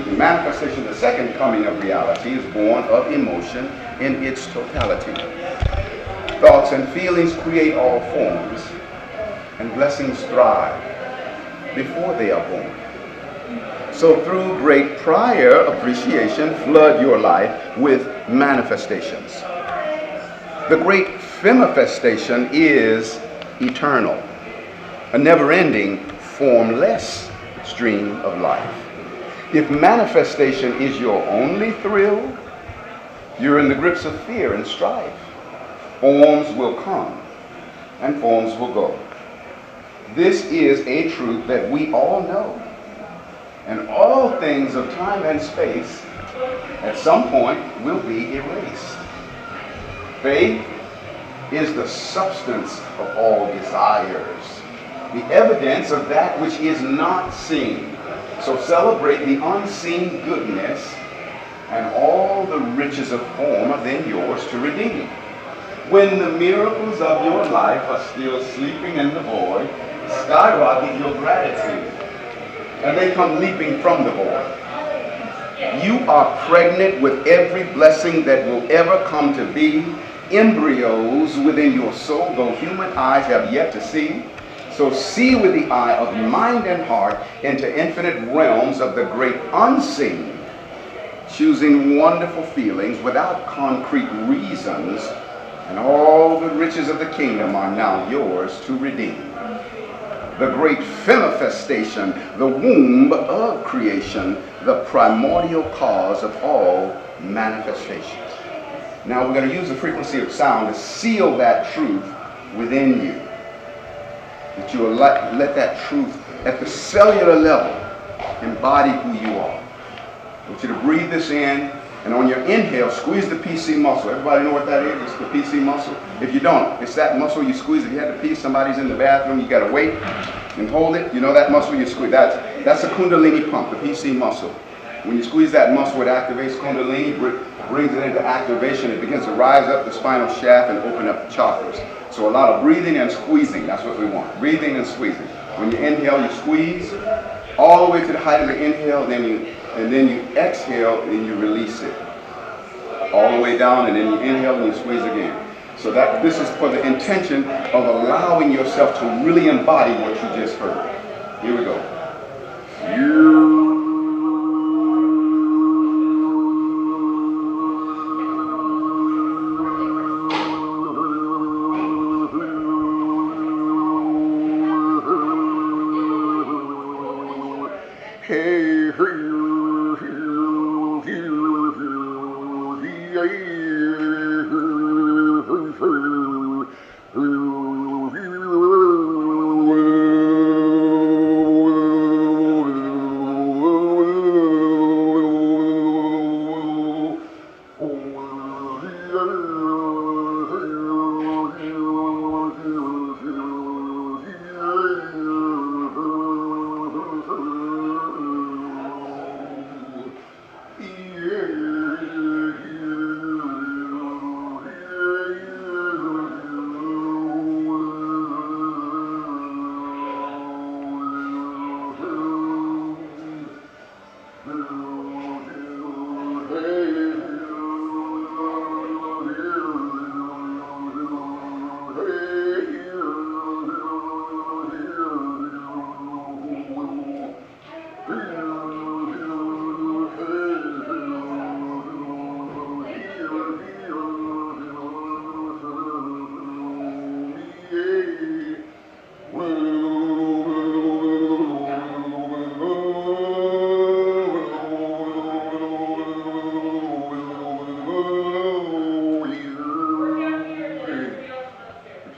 The manifestation, the second coming of reality, is born of emotion in its totality. Thoughts and feelings create all forms, and blessings thrive before they are born. So through great prior appreciation, flood your life with manifestations. The great femifestation is eternal, a never-ending, formless stream of life. If manifestation is your only thrill, you're in the grips of fear and strife. Forms will come and forms will go. This is a truth that we all know. And all things of time and space at some point will be erased. Faith is the substance of all desires, the evidence of that which is not seen. So celebrate the unseen goodness, and all the riches of form are then yours to redeem. When the miracles of your life are still sleeping in the void, skyrocket your gratitude, and they come leaping from the void. You are pregnant with every blessing that will ever come to be, embryos within your soul, though human eyes have yet to see. So see with the eye of mind and heart into infinite realms of the great unseen, choosing wonderful feelings without concrete reasons, and all the riches of the kingdom are now yours to redeem. The great femifestation, the womb of creation, the primordial cause of all manifestations. Now we're going to use the frequency of sound to seal that truth within you. That you will let that truth at the cellular level embody who you are. I want you to breathe this in, and on your inhale, squeeze the PC muscle. Everybody know what that is? It's the PC muscle. If you don't, it's that muscle you squeeze. If you had to pee, somebody's in the bathroom, you got to wait and hold it. You know that muscle you squeeze. That's a Kundalini pump, the PC muscle. When you squeeze that muscle, it activates Kundalini, brings it into activation. It begins to rise up the spinal shaft and open up the chakras. So a lot of breathing and squeezing. That's what we want. Breathing and squeezing. When you inhale, you squeeze all the way to the height of the inhale, and then you exhale and you release it. All the way down, and then you inhale and you squeeze again. So this is for the intention of allowing yourself to really embody what you just heard. Here we go.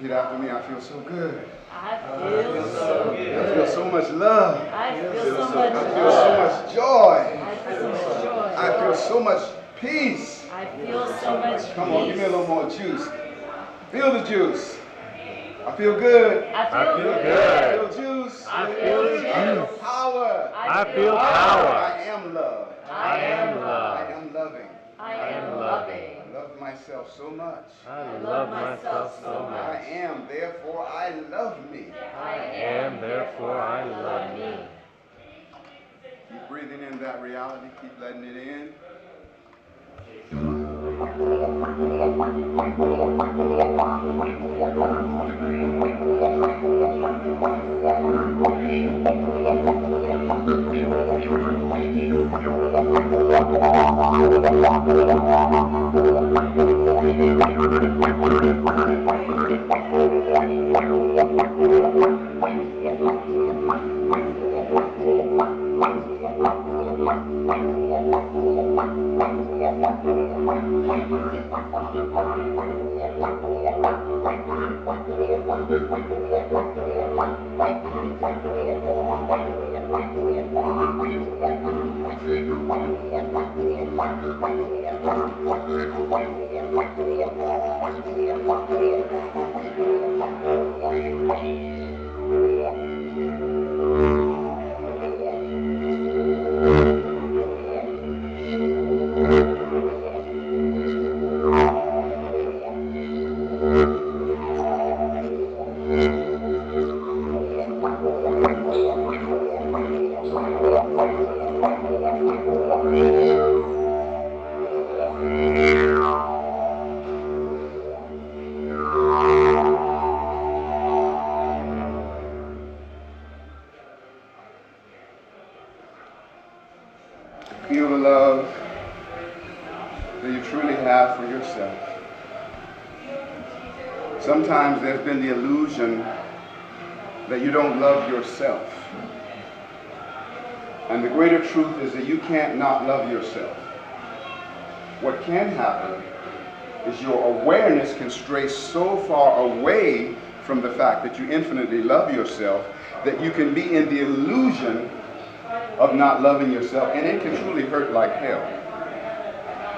Repeat after me. I feel so good. I feel so good. I feel so much love. I feel so much I feel so much joy. I feel so much joy. I feel so much peace. I feel so much peace. Come on, give me a little more juice. Feel the juice. I feel good. I feel good. I feel juice. I feel I feel juice. power. I feel power. I am love. I am love. I am loving. I am loving. I love myself so much. I love myself so I much. am, therefore I love me. I am, therefore I love me. Keep breathing in that reality. Keep letting it in. Feel the love that you truly have for yourself. Sometimes there's been the illusion that you don't love yourself. And the greater truth is that you can't not love yourself. What can happen is your awareness can stray so far away from the fact that you infinitely love yourself that you can be in the illusion of not loving yourself, and it can truly hurt like hell.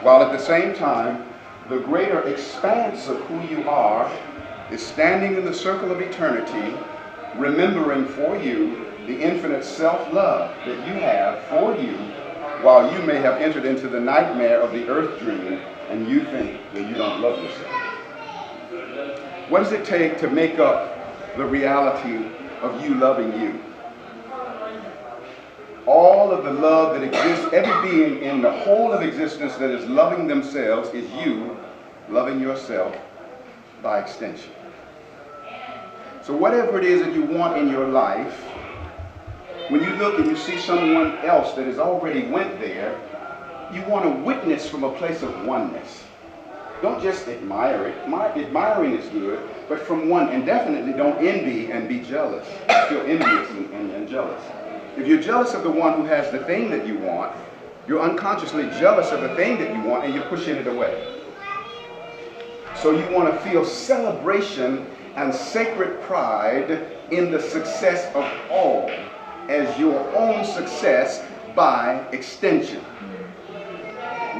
While at the same time, the greater expanse of who you are is standing in the circle of eternity, remembering for you the infinite self-love that you have for you, while you may have entered into the nightmare of the earth dream and you think that you don't love yourself. What does it take to make up the reality of you loving you? All of the love that exists, every being in the whole of existence that is loving themselves is you loving yourself by extension. So whatever it is that you want in your life, when you look and you see someone else that has already went there, you want to witness from a place of oneness. Don't just admire it. Admiring is good, but from one, and definitely don't envy and be jealous. Feel envious and jealous. If you're jealous of the one who has the thing that you want, you're unconsciously jealous of the thing that you want and you're pushing it away. So you want to feel celebration and sacred pride in the success of all as your own success by extension.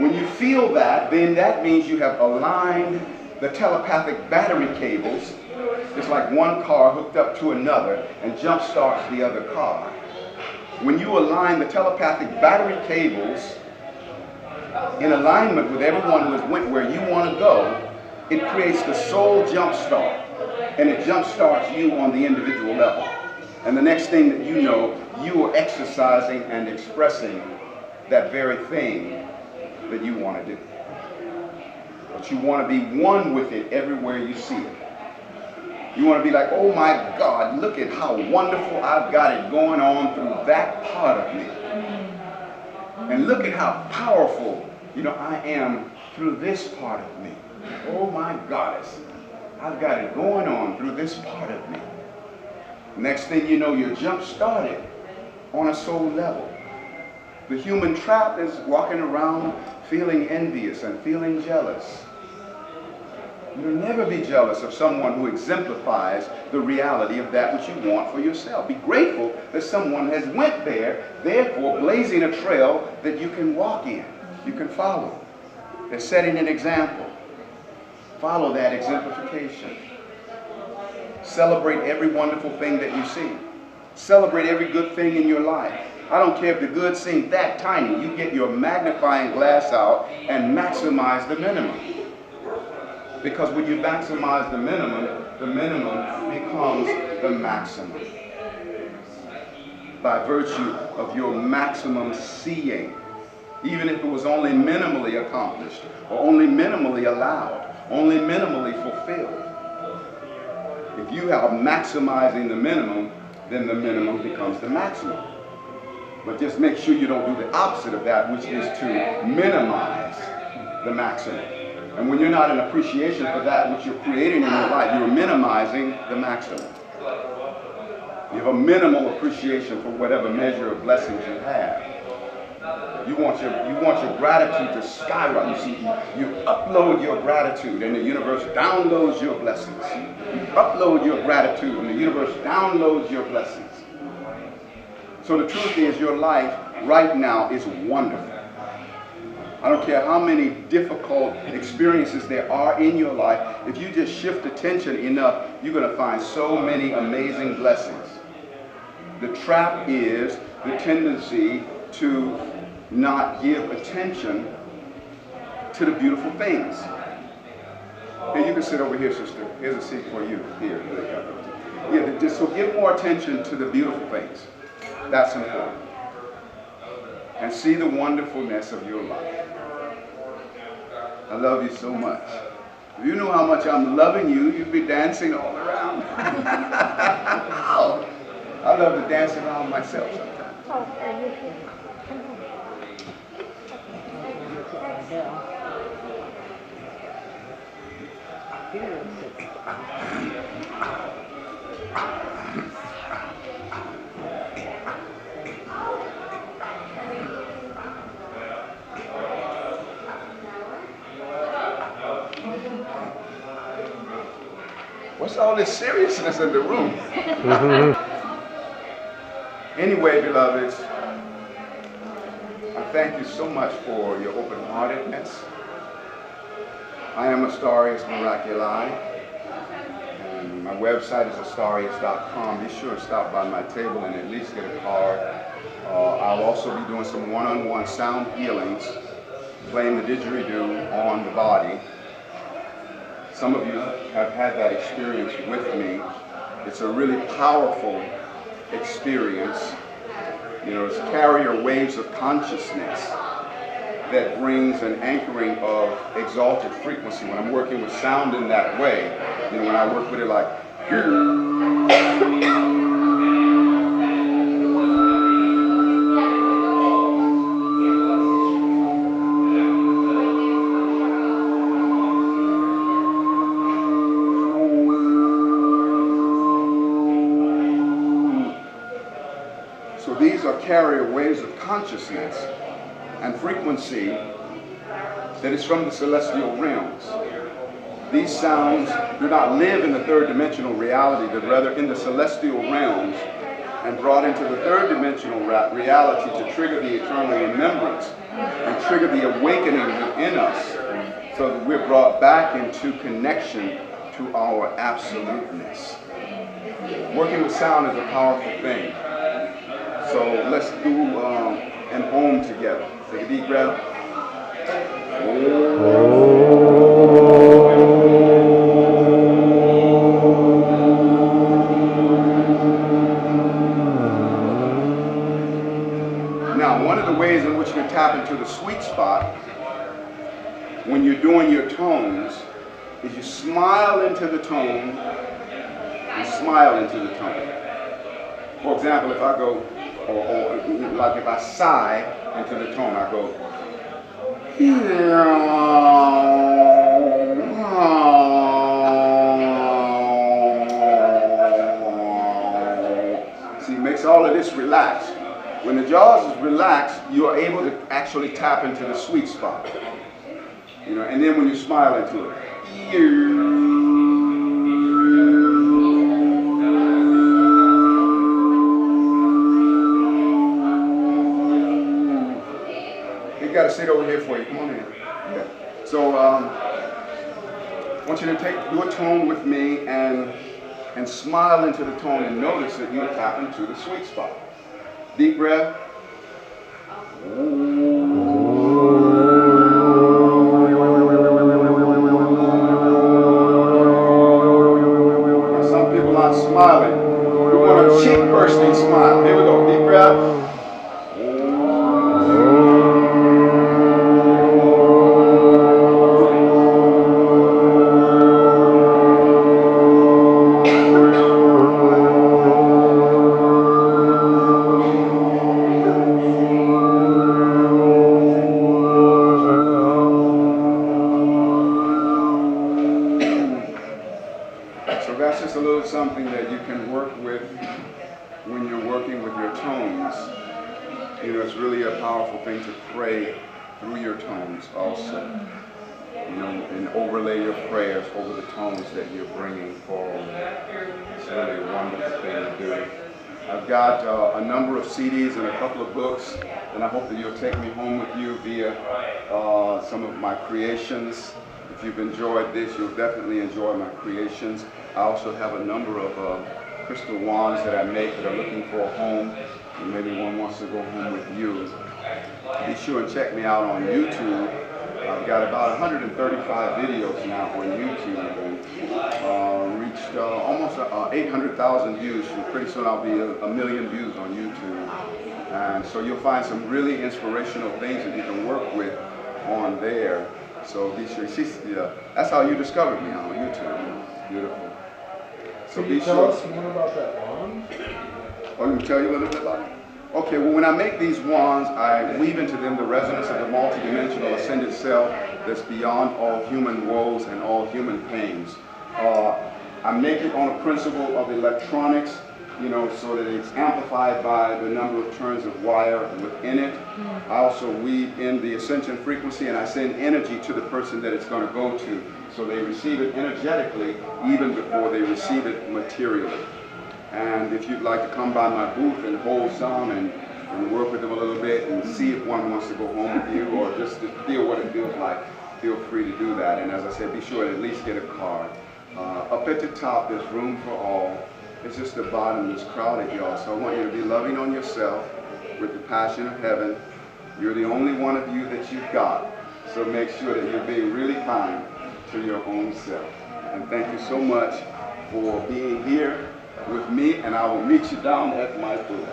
When you feel that, then that means you have aligned the telepathic battery cables. It's like one car hooked up to another and jump starts the other car. When you align the telepathic battery cables in alignment with everyone who has went where you want to go, it creates the soul jump start, and it jump starts you on the individual level. And the next thing that you know, you are exercising and expressing that very thing that you want to do. But you want to be one with it everywhere you see it. You want to be like, oh my God, look at how wonderful I've got it going on through that part of me. And look at how powerful, I am through this part of me. Oh my goddess, I've got it going on through this part of me. Next thing you know, you're jump started on a soul level. The human trap is walking around feeling envious and feeling jealous. You'll never be jealous of someone who exemplifies the reality of that which you want for yourself. Be grateful that someone has went there, therefore blazing a trail that you can walk in, you can follow. They're setting an example. Follow that exemplification. Celebrate every wonderful thing that you see. Celebrate every good thing in your life. I don't care if the good seems that tiny. You get your magnifying glass out and maximize the minimum. Because when you maximize the minimum becomes the maximum. by virtue of your maximum seeing, even if it was only minimally accomplished, or only minimally allowed, only minimally fulfilled. If you are maximizing the minimum, then the minimum becomes the maximum. But just make sure you don't do the opposite of that, which is to minimize the maximum. And when you're not in appreciation for that which you're creating in your life, you're minimizing the maximum. You have a minimal appreciation for whatever measure of blessings you have. You want your gratitude to skyrocket. You see, you upload your gratitude and the universe downloads your blessings. You upload your gratitude and the universe downloads your blessings. So the truth is, your life right now is wonderful. I don't care how many difficult experiences there are in your life. If you just shift attention enough, you're going to find so many amazing blessings. The trap is the tendency to not give attention to the beautiful things. Here, you can sit over here, sister. Here's a seat for you. Here. Yeah, just so give more attention to the beautiful things. That's important. And see the wonderfulness of your life. I love you so much. If you knew how much I'm loving you, you'd be dancing all around. I love to dance around myself sometimes. What's all this seriousness in the room? Anyway, beloveds, I thank you so much for your open-heartedness. I am Astarius Miraculii, and my website is astarius.com. Be sure to stop by my table and at least get a card. I'll also be doing some one-on-one sound healings, playing the didgeridoo on the body. Some of you have had that experience with me. It's a really powerful experience. You know, it's carrier waves of consciousness that brings an anchoring of exalted frequency. When I'm working with sound in that way, you know, when I work with it like, carrier waves of consciousness and frequency that is from the celestial realms. These sounds do not live in the third dimensional reality, but rather in the celestial realms, and brought into the third dimensional reality to trigger the eternal remembrance and trigger the awakening within us, so that we're brought back into connection to our absoluteness. Working with sound is a powerful thing. So let's do an Om together. Take a deep breath. Now, one of the ways in which you can tap into the sweet spot when you're doing your tones is you smile into the tone and smile into the tone. For example, if I go, or like if I sigh into the tone, I go, see, it makes all of this relax. When the jaws is relaxed, you are able to actually tap into the sweet spot. You know, and then when you smile into it, got to sit over here for you. Come on in. Yeah. So I want you to do a tone with me and smile into the tone and notice that you tap into the sweet spot. Deep breath. Now, some people aren't smiling. We want a cheek bursting smile. Here we go. Deep breath. So that's just a little something that you can work with when you're working with your tones. You know, it's really a powerful thing to pray through your tones also. You know, and overlay your prayers over the tones that you're bringing forward. It's really a wonderful thing to do. I've got a number of CDs and a couple of books, and I hope that you'll take me home with you via some of my creations. If you've enjoyed this, you'll definitely enjoy my creations. I also have a number of crystal wands that I make that are looking for a home, and maybe one wants to go home with you. Be sure and check me out on YouTube. I've got about 135 videos now on YouTube, and reached almost 800,000 views. Pretty soon I'll be a million views on YouTube. And so you'll find some really inspirational things that you can work with on there. So be sure. That's how you discovered me on YouTube. Beautiful. So Can you tell us more about that wand? Oh, let me tell you a little bit about it. Okay, well, when I make these wands, I weave into them the resonance of the multidimensional ascended self that's beyond all human woes and all human pains. I make it on a principle of electronics, you know, so that it's amplified by the number of turns of wire within it. I also weave in the ascension frequency, and I send energy to the person that it's going to go to, so they receive it energetically even before they receive it materially. And if you'd like to come by my booth and hold some and work with them a little bit and see if one wants to go home with you or just to feel what it feels like, feel free to do that. And as I said, be sure to at least get a card. Up at the top, there's room for all. It's just the bottom that's crowded, y'all. So I want you to be loving on yourself with the passion of heaven. You're the only one of you that you've got. So make sure that you're being really kind to your own self. And thank you so much for being here with me, and I will meet you down at my booth.